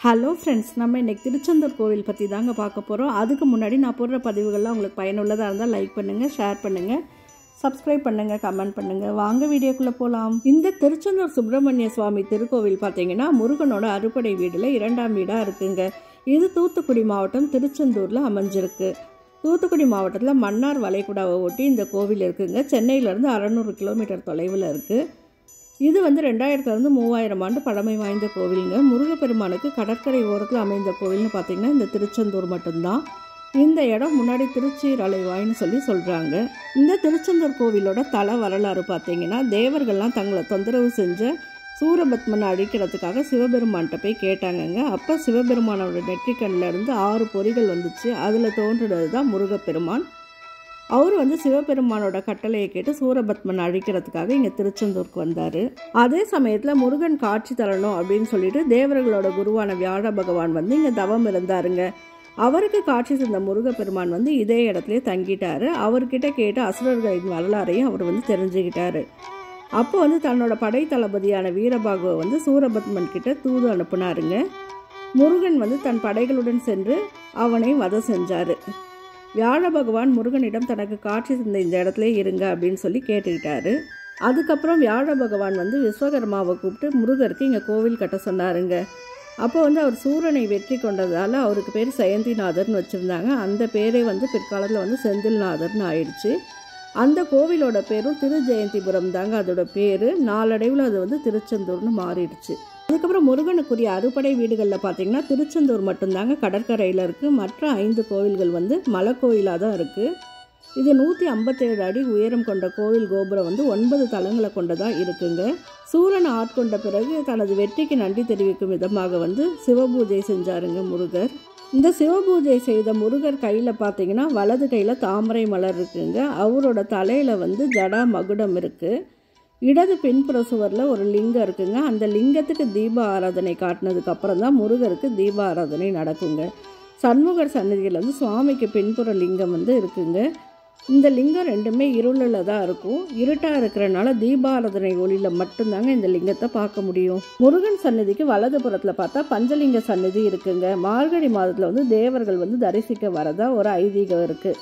Hello friends, நம்ம இன்றைக்கி திருச்செந்தூர் கோவில் பற்றி தாங்க பார்க்க போகிறோம். அதுக்கு முன்னாடி நான் போடுற பதிவுகள்லாம் உங்களுக்கு பயனுள்ளதாக இருந்தால் லைக் பண்ணுங்கள், ஷேர் பண்ணுங்கள், சப்ஸ்கிரைப் பண்ணுங்கள், கமெண்ட் பண்ணுங்கள். வாங்க வீடியோக்குள்ளே போகலாம். இந்த திருச்செந்தூர் சுப்பிரமணிய சுவாமி திருக்கோவில் பார்த்தீங்கன்னா முருகனோட அறுபடை வீடில் 2ஆம் வீடாக இருக்குங்க. இது தூத்துக்குடி மாவட்டம் திருச்செந்தூரில் அமைஞ்சிருக்கு. தூத்துக்குடி மாவட்டத்தில் மன்னார் வளைகுடாவை ஒட்டி இந்த கோவில் இருக்குங்க. சென்னையிலேருந்து 600 கிலோமீட்டர் தொலைவில் இருக்குது. இது 2000 3000 ஆண்டு பழமை வாய்ந்த கோவிலுங்க. முருகப்பெருமானுக்கு கடற்கரை ஓரத்தில் அமைந்த கோவில்னு பார்த்திங்கன்னா இந்த திருச்செந்தூர் மட்டும்தான். இந்த இடம் முன்னாடி திருச்சீரலைவாய்னு சொல்கிறாங்க. இந்த திருச்செந்தூர் கோவிலோட தல வரலாறு பார்த்திங்கன்னா, தேவர்கள்லாம் தங்களை தொந்தரவு செஞ்ச சூரபத்மனை அழிக்கிறதுக்காக சிவபெருமான்கிட்ட போய் கேட்டாங்கங்க. அப்போ சிவபெருமானோட நெற்றிக்கண்ணில் இருந்து 6 பொறிகள் வந்துச்சு. அதில் தோன்றுறது தான் முருகப்பெருமான். அவர் சிவபெருமானோட கட்டளையை கேட்டு சூரபத்மன் அழிக்கிறதுக்காக இங்கே திருச்செந்தூருக்கு வந்தார். அதே சமயத்தில் முருகன் காட்சி தரணும் அப்படின்னு சொல்லிட்டு தேவர்களோட குருவான வியாழ பகவான் இங்கே தவம் இருந்தாருங்க. அவருக்கு காட்சி தந்த முருகப்பெருமான் இதே இடத்துலயே தங்கிட்டாரு. அவர்கிட்ட கேட்டு அசுரர்களின் வரலாறையும் அவர் தெரிஞ்சுக்கிட்டாரு. அப்போ தன்னோட படை தளபதியான வீரபாகுவை சூரபத்மன் கிட்ட தூது அனுப்புனாருங்க. முருகன் தன் படைகளுடன் சென்று அவனை வதம் செஞ்சார். வியாழ பகவான் முருகனிடம் தனக்கு காட்சி தந்த இந்த இடத்துல இருங்க அப்படின்னு கேட்டுக்கிட்டாரு. அதுக்கப்புறம் வியாழ பகவான் விஸ்வகர்மாவை கூப்பிட்டு முருகருக்கு இங்கே கோவில் கட்ட சொன்னாருங்க. அப்போ அவர் சூரனை வெற்றி கொண்டதால் அவருக்கு பேர் சயந்திநாதர்னு வச்சுருந்தாங்க. அந்த பேரே பிற்காலத்தில் செந்தில்நாதர்னு ஆயிடுச்சு. அந்த கோவிலோட பேரும் திருஜெயந்திபுரம் தாங்க அதோட பேர். நாளடைவில் அது திருச்செந்தூர்னு மாறிடுச்சு. அதுக்கப்புறம் முருகனுக்குரிய அறுபடை வீடுகளில் பார்த்திங்கன்னா திருச்செந்தூர் மட்டும்தாங்க கடற்கரையில் இருக்குது. மற்ற 5 கோவில்கள் மலை கோயிலாக தான் இருக்குது. இது 157 அடி உயரம் கொண்ட கோவில் கோபுரம் 9 தளங்களை கொண்டதாக இருக்குங்க. சூரனை ஆட்கொண்ட பிறகு தனது வெற்றிக்கு நன்றி தெரிவிக்கும் விதமாக சிவபூஜை செஞ்சாருங்க முருகர். இந்த சிவபூஜை செய்த முருகர் கையில் பார்த்தீங்கன்னா வலது கையில் தாமரை மலர் இருக்குங்க. அவரோட தலையில் ஜடா மகுடம் இருக்குது. இடது பின்புற சுவரில் ஒரு லிங்கம் இருக்குங்க. அந்த லிங்கத்துக்கு தீப ஆராதனை காட்டினதுக்கு அப்புறம் தான் முருகருக்கு தீப ஆராதனை நடக்குங்க. சண்முகர் சன்னதியில் சுவாமிக்கு பின்புற லிங்கம் இருக்குங்க. இந்த லிங்கம் ரெண்டுமே இருளில் தான் இருக்கும். இருட்டாக இருக்கிறனால தீபாராதனை ஒளியில் மட்டும்தாங்க இந்த லிங்கத்தை பார்க்க முடியும். முருகன் சன்னதிக்கு வலது புறத்தில் பார்த்தா பஞ்சலிங்க சன்னதி இருக்குங்க. மார்கழி மாதத்தில் தேவர்கள் தரிசிக்க வரதா ஒரு ஐதீகம் இருக்குது.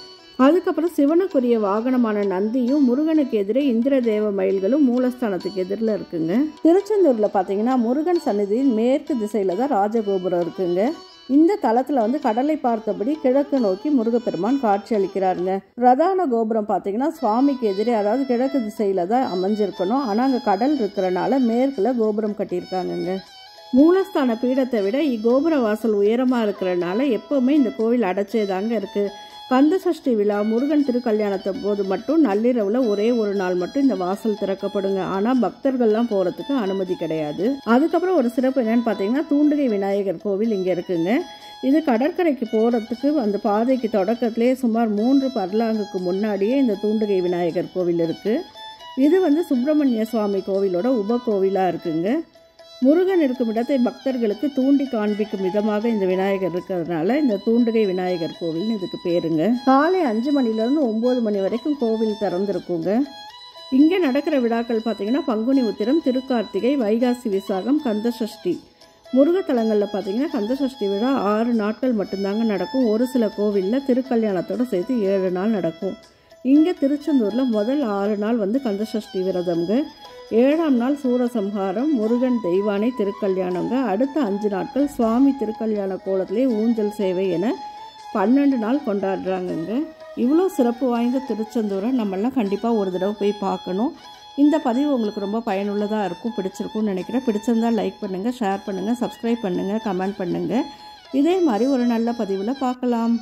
அதுக்கப்புறம் சிவனுக்குரிய வாகனமான நந்தியும் முருகனுக்கு எதிரே இந்திர தேவ மயில்களும் மூலஸ்தானத்துக்கு எதிரில் இருக்குங்க. திருச்செந்தூரில் பார்த்தீங்கன்னா முருகன் சன்னதியின் மேற்கு திசையில் தான் ராஜகோபுரம் இருக்குங்க. இந்த தளத்தில் கடலை பார்த்தபடி கிழக்கு நோக்கி முருகப்பெருமான் காட்சி அளிக்கிறாருங்க. பிரதான கோபுரம் பார்த்தீங்கன்னா சுவாமிக்கு எதிரே, அதாவது கிழக்கு திசையில் தான் அமைஞ்சிருக்கணும். ஆனால் அங்கே கடல் இருக்கிறனால மேற்கில் கோபுரம் கட்டியிருக்காங்கங்க. மூலஸ்தான பீடத்தை விட இக்கோபுர வாசல் உயரமாக இருக்கிறனால எப்போவுமே இந்த கோவில் அடைச்சே தாங்க இருக்குது. கந்த சஷ்டி விழா முருகன் திருக்கல்யாணத்தை போது மட்டும் நள்ளிரவில் ஒரே ஒரு நாள் மட்டும் இந்த வாசல் திறக்கப்படுங்க. ஆனால் பக்தர்கள்லாம் போகிறதுக்கு அனுமதி கிடையாது. அதுக்கப்புறம் ஒரு சிறப்பு என்னன்னு பார்த்தீங்கன்னா தூண்டுகை விநாயகர் கோவில் இங்கே இருக்குங்க. இது கடற்கரைக்கு போகிறதுக்கு அந்த பாதைக்கு தொடக்கத்திலே சுமார் 3 பர்லாங்குக்கு முன்னாடியே இந்த தூண்டுகை விநாயகர் கோவில் இருக்குது. இது சுப்பிரமணிய சுவாமி கோவிலோட உபகோவிலாக இருக்குங்க. முருகன் இருக்கும் இடத்தை பக்தர்களுக்கு தூண்டி காண்பிக்கும் விதமாக இந்த விநாயகர் இருக்கிறதுனால இந்த தூண்டுகை விநாயகர் கோவில்னு இதுக்கு பேருங்க. காலை 5 மணிலேருந்து 9 மணி வரைக்கும் கோவில் திறந்துருக்குங்க. இங்கே நடக்கிற விழாக்கள் பார்த்திங்கன்னா பங்குனி உத்திரம், திருக்கார்த்திகை, வைகாசி விசாகம், கந்தசஷ்டி. முருகத்தலங்களில் பார்த்திங்கன்னா கந்தசஷ்டி விழா 6 நாட்கள் மட்டும்தாங்க நடக்கும். ஒரு சில கோவிலில் திருக்கல்யாணத்தோடு சேர்த்து 7 நாள் நடக்கும். இங்கே திருச்செந்தூரில் முதல் 6 நாள் கந்தசஷ்டி விரதம்ங்க. 7ஆம் நாள் சூரசம்ஹாரம், முருகன் தெய்வானை திருக்கல்யாணங்க. அடுத்த 5 நாட்கள் சுவாமி திருக்கல்யாண கோலத்திலே ஊஞ்சல் சேவை என 12 நாள் கொண்டாடுறாங்கங்க. இவ்வளோ சிறப்பு வாய்ந்த திருச்செந்தூரை நம்மளாம் கண்டிப்பாக ஒரு தடவை போய் பார்க்கணும். இந்த பதிவு உங்களுக்கு ரொம்ப பயனுள்ளதாக இருக்கும், பிடிச்சிருக்கும்னு நினைக்கிறேன். பிடிச்சிருந்தால் லைக் பண்ணுங்கள், ஷேர் பண்ணுங்கள், சப்ஸ்கிரைப் பண்ணுங்கள், கமெண்ட் பண்ணுங்கள். இதே மாதிரி ஒரு நல்ல பதிவில் பார்க்கலாம்.